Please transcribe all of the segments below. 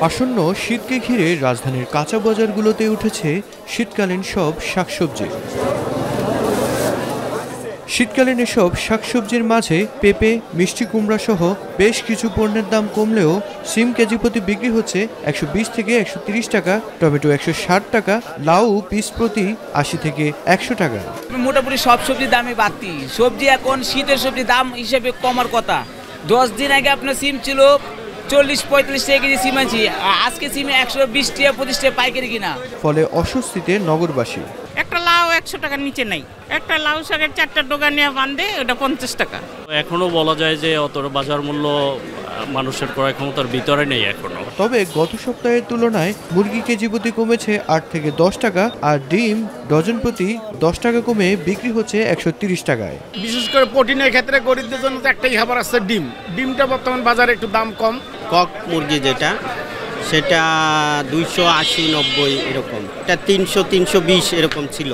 আসন্ন শীতকে ঘিরে রাজধানীর কাঁচা বাজারগুলোতে উঠেছে শীতকালীন সব শাকসবজি। শীতকালীন এসব শাকসবজির মাঝে পেঁপে, মিষ্টি কুমড়া সহ বেশ কিছু পণ্যের দাম কমলেও সিম কেজি প্রতি বিক্রি হচ্ছে 120 থেকে 130 টাকা, টমেটো 160 টাকা, লাউ পিস প্রতি 80 থেকে 100 টাকা। মোটামুটি সব সবজির দামই বাড়তি। সবজি এখন শীতের সবজি দাম হিসেবে কমার কথা। 10 দিন আগে আপনার সিম ছিল 40-45 টাকা কেজি সিম আনছি, আজকে সিমে 120 টাকা 25 টাকা পাইকারি কিনা। ফলে অস্বস্তিতে নগরবাসী। একটা লাউ 100 টাকার নিচে নাই, একটা লাউ শাকের 4টা ডোগা নিয়ে বাঁধে ওটা 50 টাকা। এখনো বলা যায় যে অত বাজার মূল্য মানুষের ক্রয় ক্ষমতার ভিতরে নেই এখনো। তবে গত সপ্তাহের তুলনায় মুরগি কেজি প্রতি কমেছে 8 থেকে 10 টাকা, আর ডিম ডজন প্রতি 10 টাকা কমে বিক্রি হচ্ছে 130 টাকায়। বিশেষ করে প্রোটিনের ক্ষেত্রে গরিবদের জন্য তো একটাই খাবার আছে ডিম। ডিমটা বর্তমান বাজারে একটু দাম কম। কক মুরগি যেটা সেটা 280-90 এরকম, এটা 300-320 এরকম ছিল।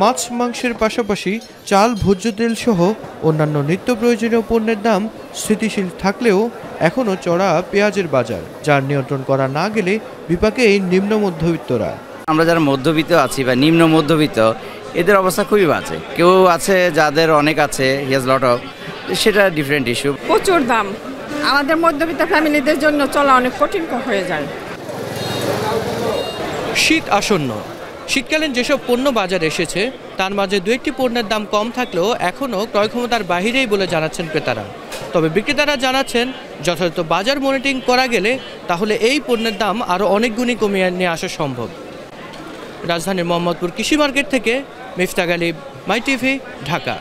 মাছ মাংসের পাশাপাশি চাল, ভোজ্য তেল সহ অন্যান্য নিত্য প্রয়োজনীয় পণ্যের দাম স্থিতিশীল থাকলেও এখনও চড়া পেঁয়াজের বাজার, যার নিয়ন্ত্রণ করা না গেলে বিপাকে এই নিম্ন মধ্যবিত্তরা। আমরা যারা মধ্যবিত্ত আছি বা নিম্ন মধ্যবিত্ত, এদের অবস্থা খুবই বাজে। কেউ আছে যাদের অনেক আছে, হিয়াজ লট অফ, সেটা ডিফারেন্ট ইস্যু। প্রচুর দাম, আমাদের মধ্যবিত্ত ফ্যামিলিদের জন্য চলা অনেক কঠিন হয়ে যায়। শীত আসন্ন, শীতকালীন যেসব পণ্য বাজারে এসেছে তার মাঝে দু একটি পণ্যের দাম কম থাকলেও এখনও ক্রয় ক্ষমতার বাহিরেই বলে জানাচ্ছেন ক্রেতারা। তবে বিক্রেতারা জানাচ্ছেন যথাযথ বাজার মনিটরিং করা গেলে তাহলে এই পণ্যের দাম আরও অনেক গুণই কমিয়ে নিয়ে আসা সম্ভব। রাজধানীর মোহাম্মদপুর কৃষি মার্কেট থেকে মিফতা গালিব, মাই টিভি, ঢাকা।